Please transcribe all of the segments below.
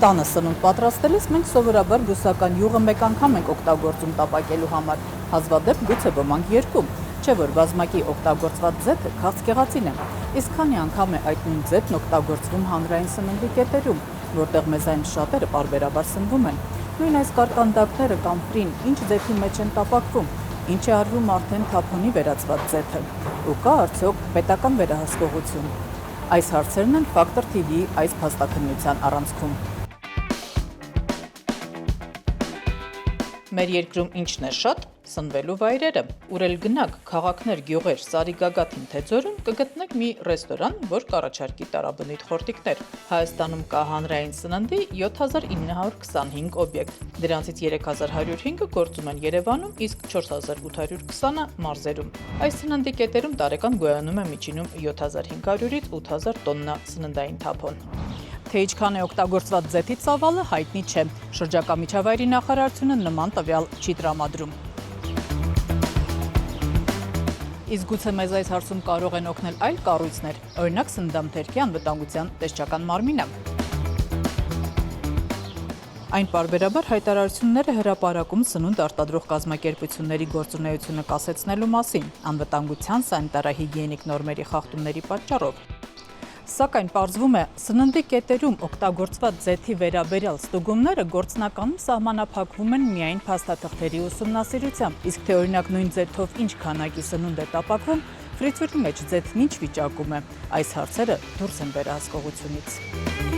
Տանը սնունդ պատրաստելիս մենք սովորաբար բուսական յուղը մեկ անգամ ենք օգտագործում տապակելու համար, հազվադեպ գուցե ոմանք երկու, չէ որ բազմակի օգտագործված ձեթը քաղցկեղածին է, իսկ քանի անգամ է այդ նույն ձեթն օգտագործվում հանրային սննդի կետերում, որտեղ մեզանից շատերը պարբերաբար սնվում են, նույն այս կարկանդակները կամ ֆրին ինչ ձեթի մեջ են տապակվում, ինչ է արվում արդեն թափոնի վերածված ձեթը, ու կա արդյոք պետական վերահսկողություն։ Այս հարցերն են Ֆակտոր TV-ի այս փաստաքննության առանցքում։ Մեր երկրում ինչն է շատ, սնվելու վայրերը, ուր էլ գնաք, քաղաքներ, գյուղեր, Սարի-Գագաթին թե Ձորում կգտնեք մի ռեստորան, որ կառաջարկի տարաբնույթ խորտիկներ։ Հայաստանում կա հանրային սննդի 7925 օբյեկտ, դրանցից 3105-ը գործում են Երևանում, իսկ 4820-ը մարզերում։ Այս սննդի կետերում տարեկան գոյանում է միջինում 7500-ից 8000 տոննա սննդային թափոն։ Թե ինչքան է օգտագործված ձեթի ծավալը հայտնի չէ, շրջակա միջավայրի նախարարությունը նման տվյալ չի տրամադրում։ Իսկ գուցե մեզ այս հարցում կարող են օգնել այլ կառույցներ, օրինակ սննդամթերքի անվտանգության տեսչական մարմինը։ Այն պարբերաբար հայտարարություններ է հրապարակում սնունդ արտադրող կազմակերպությունների գործունեությունը կասեցնելու մասին, անվտանգության սանիտարահիգիենիկ նորմերի խախտումների պատճառով։ Սակայն պարզվում է, սննդի կետերում օգտագործված ձեթի վերաբերյալ ստուգումները գործնականում սահմանափակվում են միայն փաստաթղթերի ուսումնասիրությամբ, իսկ թե օրինակ նույն ձեթով ինչ քանակի սնունդ է տապակվում, ֆրիզերի մեջ ձեթն ինչ վիճակում է, այս հարցերը դուրս են վերահսկողությունից։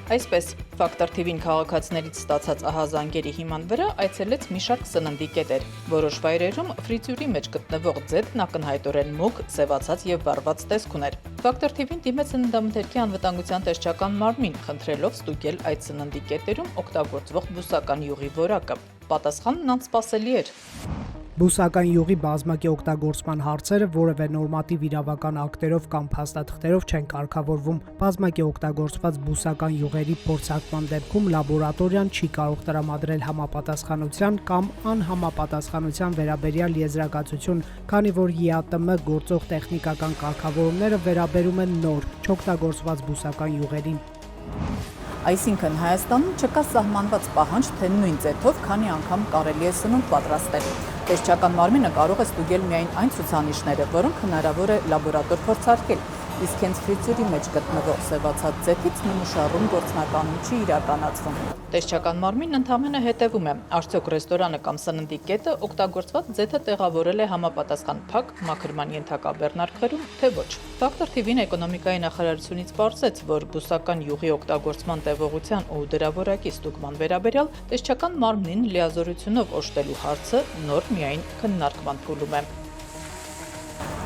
Այսպես, Ֆակտոր TV-ն քաղաքացիներից ստացած ահազանգերի հիման վրա այցելեց մի շարք սննդի կետեր, որոշ վայրերում ֆրիզյուրի մեջ գտնվող ձեթն ակնհայտորեն մուգ, սևացած եւ վառված տեսք ուներ։ Ֆակտոր TV-ն դիմեց սննդամթերքի անվտանգության տեսչական մարմին, խնդրելով ստուգել այդ սննդի կետերում օգտագործվող բուսական յուղի որակը։ Պատասխանն անսպասելի էր։ Բուսական յուղի բազմակի օգտագործման հարցերը որևէ նորմատիվ իրավական ակտերով կամ փաստաթղթերով չեն կարգավորվում։ Բազմակի օգտագործված բուսական յուղերի փորձարկման դեպքում լաբորատորիան չի կարող տրամադրել համապատասխանության կամ անհամապատասխանության վերաբերյալ եզրակացություն, քանի որ ԵԱՏՄ գործող տեխնիկական կարգավորումները վերաբերում են նոր, չօգտագործված բուսական յուղերին։ Այսինքն Հայաստանում չկա սահմանված պահանջ, թե նույն ձեթով քանի անգամ կարելի է սնունդ պատրաստել։ Տեսչական մարմինը կարող է ստուգել միայն այն ցուցանիշները, որոնք հնարավոր է լաբորատոր փորձարկել, իսկ հենց ֆրիզյուրի մեջ գտնվող սևացած ձեթից նմուշառում գործնականում չի իրականացվում։ Տեսչական մարմինն ընդհանրապես հետևում է, արդյոք ռեստորանը կամ սննդի կետը օգտագործված ձեթը տեղավորել է համապատասխան փակ մաքրման ենթակա բեռնարկղերում, թե ոչ։ Ֆակտոր TV-ն էկոնոմիկայի նախարարությունից պարզեց, որ բուսական յուղի օգտագործման տևողության ու դրա որակի ստուգման վերաբերյալ տեսչական մարմնին լիազորությունով օժտելու հարցը նոր միայն քննարկման փուլում է։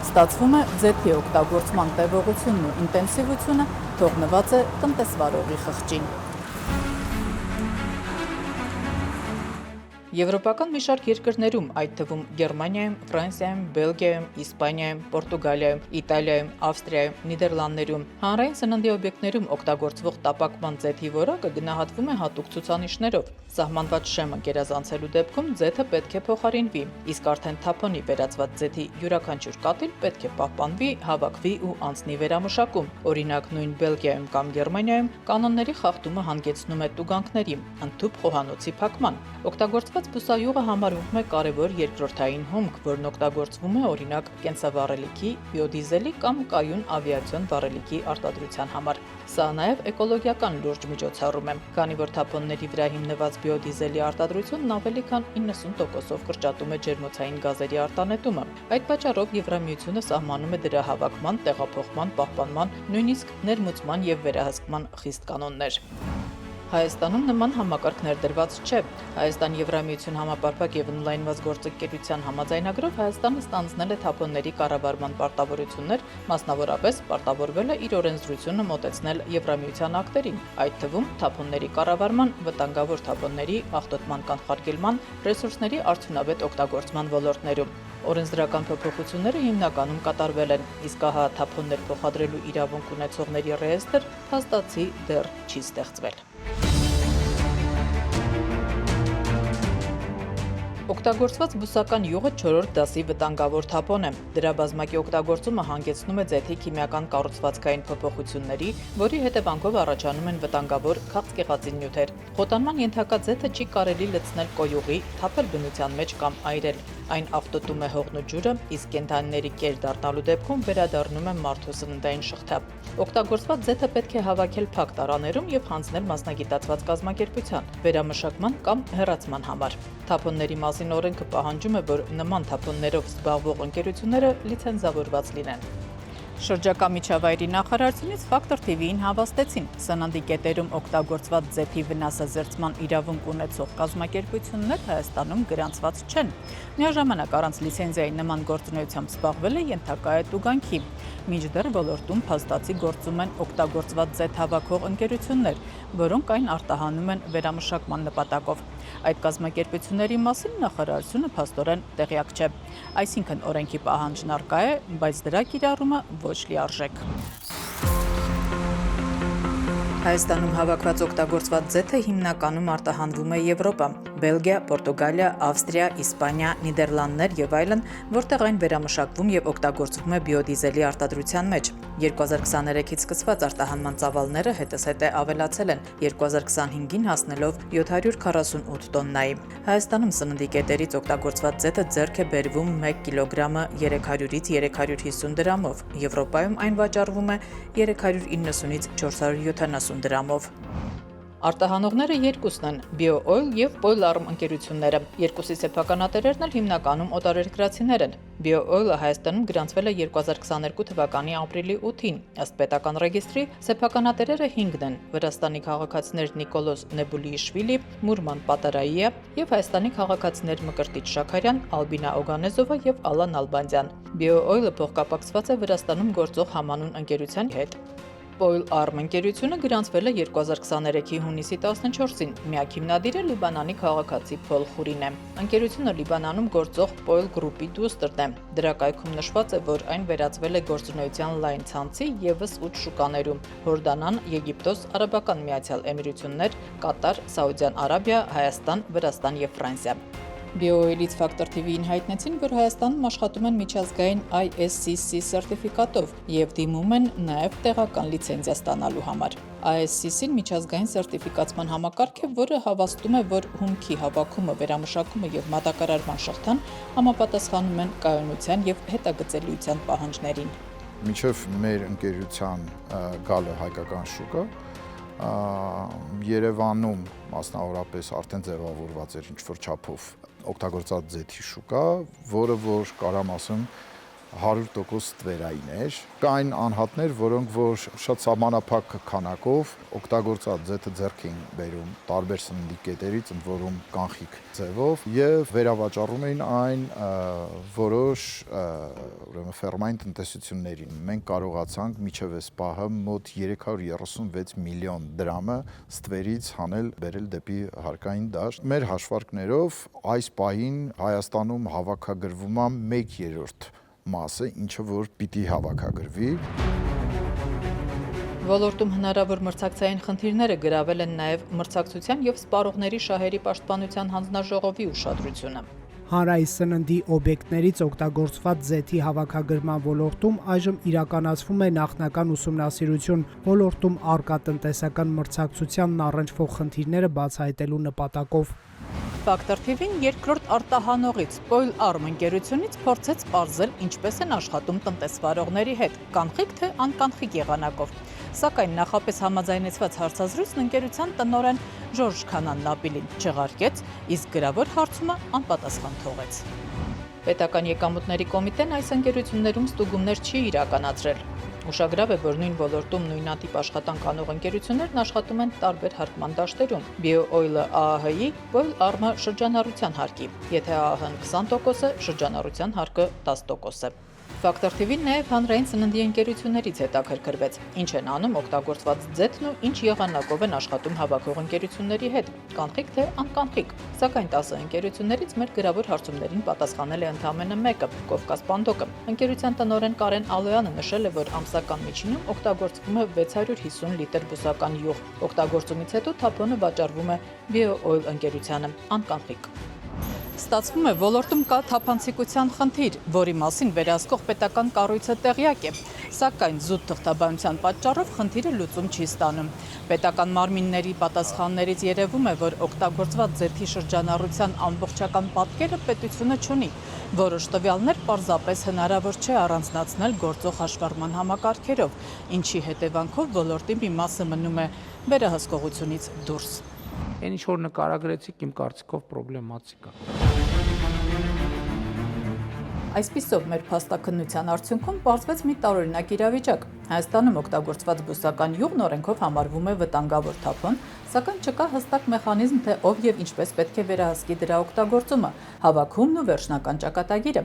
Ստացվում է, ձեթի օգտագործման տևողությունն ու ինտենսիվությունը թողնված է տնտեսվարողի խղճին։ Եվրոպական մի շարք երկրներում, այդ թվում Գերմանիայում, Ֆրանսիայում, Բելգիայում, Իսպանիայում, Պորտուգալիայում, Իտալիայում, Ավստրիայում, Նիդերլանդներում, հանրային սննդի օբյեկտներում օգտագործվող տապակման ձեթի որակը գնահատվում է հատուկ ցուցանիշներով։ Սահմանված շեմը գերազանցելու դեպքում ձեթը պետք է փոխարինվի, իսկ արդեն թափոնի վերածված ձեթի յուրաքանչյուր կաթիլ պետք է պահպանվի, հավաքվի ու անցնի վերամշակում։ Օրինակ, նույն Բելգիայում կամ Գերմանիայում կանոնների խախտումը հանգեցնում է տուգանքների, ընդհուպ խոհանոցի փակման։ Օգտագործված բուսայուղը համարվում է կարևոր երկրորդային հումք, որն օգտագործվում է օրինակ կենսավառելիքի, բիոդիզելի կամ կայուն ավիացիոն վառելիքի արտադրության համար։ Սա նաև էկոլոգիական լուրջ միջոցառում է, քանի որ թափոնների վրա հիմնված բիոդիզելի արտադրությունն ավելի քան 90%-ով կրճատում է ջերմոցային գազերի արտանետումը։ Այդ պատճառով Եվրամիությունը սահմանում է դրա հավաքման, տեղափոխման, պահպանման, նույնիսկ ներմուծման եւ վերահսկման խիստ կանոններ։ Հայաստանում նման համակարգ ներդրված չէ։ Հայաստան Եվրամիություն համապարփակ եւ օնլայնված գործընկերության համաձայնագրով Հայաստանը ստանձնել է թափոնների կառավարման պարտավորություններ, մասնավորապես պարտավորվել է իր օրենսդրությունը մոտեցնել Եվրամիության ակտերին, այդ թվում թափոնների կառավարման, վտանգավոր թափոնների, աղտոտման կանխարգելման, ռեսուրսների արդյունավետ օգտագործման ոլորտներում։ Օրենսդրական փոփոխությունները հիմնականում կատարվել են, իսկ ահա թափոններ փոխադրելու իրավունք ունեցողների ռեեստր փաստացի դեռ չի ստեղծվել։ Օգտագործված բուսական յուղը 4-րդ դասի վտանգավոր թափոն է։ Դրա բազմակի օգտագործումը հանգեցնում է ձեթի քիմիական կառուցվածքային փոփոխությունների, որի հետևանքով առաջանում են վտանգավոր քաղցկեղածին նյութեր։ Խոտանման ենթակա ձեթը չի կարելի լցնել կոյուղի, թափել բնության մեջ կամ այրել։ Այն աղտոտում է հողն ու ջուրը, իսկ կենդանիների կեր դառնալու դեպքում վերադառնում է մարդու սննդային շղթա։ Օգտագործված ձեթը պետք է հավաքել փակ տարաներում եւ հանձնել մասնագիտացված կազմակերպության, վերամշակման կամ հեռացման համար։ Թափոնների մասին օրենքը պահանջում է, որ նման թափոններով զբաղվող ընկերությունները լիցենզավորված լինեն։ Շրջակա միջավայրի նախարարությունից Factor TV-ին հավաստեցին, սննդի կետերում օգտագործված ձեթի վնասազերծման իրավունք ունեցող կազմակերպություններ Հայաստանում գրանցված չեն։ Միաժամանակ առանց լիցենզիայի նման գործունեությամբ զբաղվելը ենթակա է տուգանքի։ Մինչդեռ ոլորտում փաստացի գործում են օգտագործված ձեթ հավաքող ընկերություններ, որոնք այն արտահանում են վերամշակման նպատակով։ Այդ կազմակերպությունների մասին նախարարությունը փաստորեն տեղյակ չէ։ Այսինքն օրենքի պահանջն առկա է, բայց դրա կիրառումը ոչ լիարժեք։ Հայաստանում հավաքված օգտագործված ձեթը հիմնականում արտահանվում է Եվրոպա, Բելգիա, Պորտուգալիա, Ավստրիա, Իսպանիա, Նիդերլանդներ եւ այլն, որտեղ այն վերամշակվում եւ օգտագործվում է բիոդիզելի արտադրության մեջ։ 2023-ից սկսված արտահանման ծավալները հետզհետե ավելացել են, 2025-ին հասնելով 748 տոննայի։ Հայաստանում սննդի կետերից օգտագործված ձեթը ձեռք է բերվում 1 կիլոգրամը 300-ից 350 դրամով, Եվրոպայում այն վաճառվում է 390-ից 470 դրամով։ Արտահանողները երկուսն են՝ BioOil եւ Poilarm ընկերությունները։ Երկուսի սեփականատերերն էլ հիմնականում օտարերկրացիներ են։ BioOil-ը Հայաստանում գրանցվել է 2022 թվականի ապրիլի 8-ին։ Ըստ պետական ռեգիստրի սեփականատերերը 5-ն են՝ Վրաստանի քաղաքացիներ Նիկոլոս Նեբուլիիշվիլի, Մուրման Պատարայիա եւ Հայաստանի քաղաքացիներ Մկրտիչ Շաքարյան, Ալբինա Օգանեզովա եւ Ալան Ալբանդյան։ BioOil-ը փոխկապակցված է Վրաստանում գործող համանուն ընկերության հետ։ Poilarm ընկերությունը գրանցվել է 2023-ի հունիսի 14-ին։ Միակ հիմնադիրը Լիբանանի քաղաքացի Փոլ Խուրին է։ Ընկերությունը Լիբանանում գործող Poil Group-ի դուստրն է։ Դրա կայքում նշված է, որ այն վերածվել է գործունեության լայն ցանցի եւս 8 շուկաներում՝ Հորդանան, Եգիպտոս, Արաբական Միացյալ Էմիրություններ, Կատար, Սաուդյան Արաբիա, Հայաստան, Վրաստան եւ Ֆրանսիա։ BioOil-ից Factor TV-ին հայտնեցին, որ Հայաստանում աշխատում են միջազգային ISCC սերտիֆիկատով եւ դիմում են նաեւ տեղական լիցենզիա ստանալու համար։ ISCC-ն միջազգային սերտիֆիկացման համակարգ է, որը հավաստում է, որ հումքի հավաքումը, վերամշակումը եւ մատակարարման շղթան համապատասխանում են կայունության եւ հետագծելիության պահանջներին։ Մինչև մեր ընկերության գալը հայկական շուկա Երևանում մասնավորապես արդեն ձևավորված էր ինչ-որ չափով օգտագործած ձեթի շուկա, որը որ կարամ ասեմ 100% ստվերային էր։ Կային անհատներ, որոնք որ շատ սահմանափակ քանակով օգտագործած ձեթը ձեռք էին բերում տարբեր սննդի կետերից, ընդ որում կանխիկ ձևով, եւ վերավաճառում էին այն որոշ ուրեմն ֆերմային տնտեսություններին։ Մենք կարողացանք միջև այս պահը մոտ 336 միլիոն դրամը ստվերից հանել բերել դեպի հարկային դաշտ։ Մեր հաշվարկներով այս պահին Հայաստանում հավաքագրվում է 1/3 մասը, ինչը որ պիտի հավաքագրվի։ Ոլորտում հնարավոր մրցակցային խնդիրները գրավել են նաև մրցակցության եւ սպառողների շահերի պաշտպանության հանձնաժողովի ուշադրությունը։ Հանրային սննդի օբյեկտներից օգտագործված ձեթի հավաքագրման ոլորտում այժմ իրականացվում է նախնական ուսումնասիրություն, ոլորտում առկա տնտեսական մրցակցությանն առնչվող խնդիրները բացահայտելու նպատակով։ Factor TV-ն երկրորդ արտահանողից Poilarm ընկերությունից փորձեց պարզել ինչպես են աշխատում տնտեսվարողների հետ, կանխիկ թե անկանխիկ եղանակով։ Սակայն նախապես համաձայնեցված հարցազրույցն ընկերության տնօրեն Ժորժ Քանան-Նապիլին չեղարկեց, իսկ գրավոր հարցումը անպատասխան թողեց։ Պետական եկամուտների կոմիտեն այս ընկերություններում ստուգումներ չի իրականացրել։ Ուշագրավ է, որ նույն ոլորտում նույնատիպ աշխատանք անող ընկերություններն աշխատում են տարբեր հարկման դաշտերում։ BioOil-ը ԱԱՀ-ի, Poilarm-ը շրջանառության հարկի։ Եթե ԱԱՀ-ն 20% է, շրջանառության հարկը 10% է։ Factor TV-ն նաև հանրային սննդի ընկերություններից հետաքրքրվեց, ինչ են անում օգտագործված ձեթն ու ինչ եղանակով են աշխատում հավաքող ընկերությունների հետ, կանխիկ թե անկանխիկ։ Սակայն 10 ընկերություններից մեր գրավոր հարցումներին պատասխանել է ընդամենը մեկը՝ Կովկաս Պանդոկը։ Ընկերության տնօրեն Կարեն Ալոյանը նշել է, որ ամսական միջինում օգտագործվում է 650 լիտր բուսական յուղ։ Օգտագործումից հետո թափոնը վաճառվում է BioOil ընկերությանը անկանխիկ։ Ստացվում է, ոլորտում կա թափանցիկության խնդիր, որի մասին վերահսկող պետական կառույցը տեղյակ է, սակայն զուտ թղթաբանության պատճառով խնդիրը լուծում չի ստանում։ Պետական մարմինների պատասխաններից երևում է, որ օգտագործված ձեթի շրջանառության ամբողջական պատկերը պետությունը չունի։ Որոշ տվյալներ պարզապես հնարավոր չէ առանձնացնել գործող հաշվառման համակարգերով, ինչի հետևանքով ոլորտի մի մասը մնում է վերահսկողությունից դուրս։ Այն ինչ որ նկարագրեցիք, իմ կարծիքով պրոբլեմատիկ է։ Այսպիսով, մեր փաստաքննության արդյունքում պարզվեց մի տարօրինակ իրավիճակ։ Հայաստանում օգտագործված բուսական յուղն օրենքով համարվում է վտանգավոր թափոն, սակայն չկա հստակ մեխանիզմ, թե ով եւ ինչպես պետք է վերահսկի դրա օգտագործումը, հավաքումն ու վերջնական ճակատագիրը։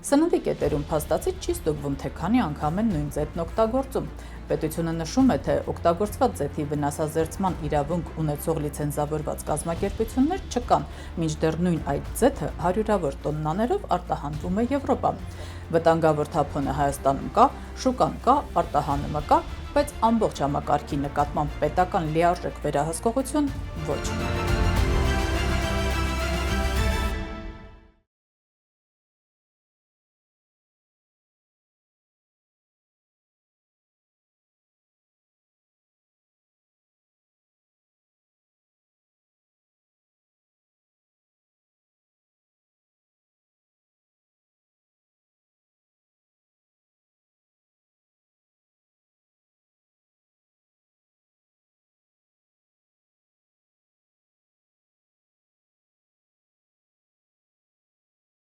Սննդի կետերում փաստացի չի ստուգվում, թե քանի անգամ են նույն ձեթն օգտագործում։ Պետությունը նշում է, թե օգտագործված ձեթի վնասազերծման իրավունք ունեցող լիցենզավորված կազմակերպություններ չկան, մինչդեռ նույն այդ ձեթը հարյուրավոր տոննաներով արտահանվում է Եվրոպա։ Վտանգավոր թափոնը Հայաստանում կա, շուկան կա, արտահանումը կա, բայց ամբողջ համակարգի նկատմամբ պետական լիարժեք վերահսկողություն ոչ։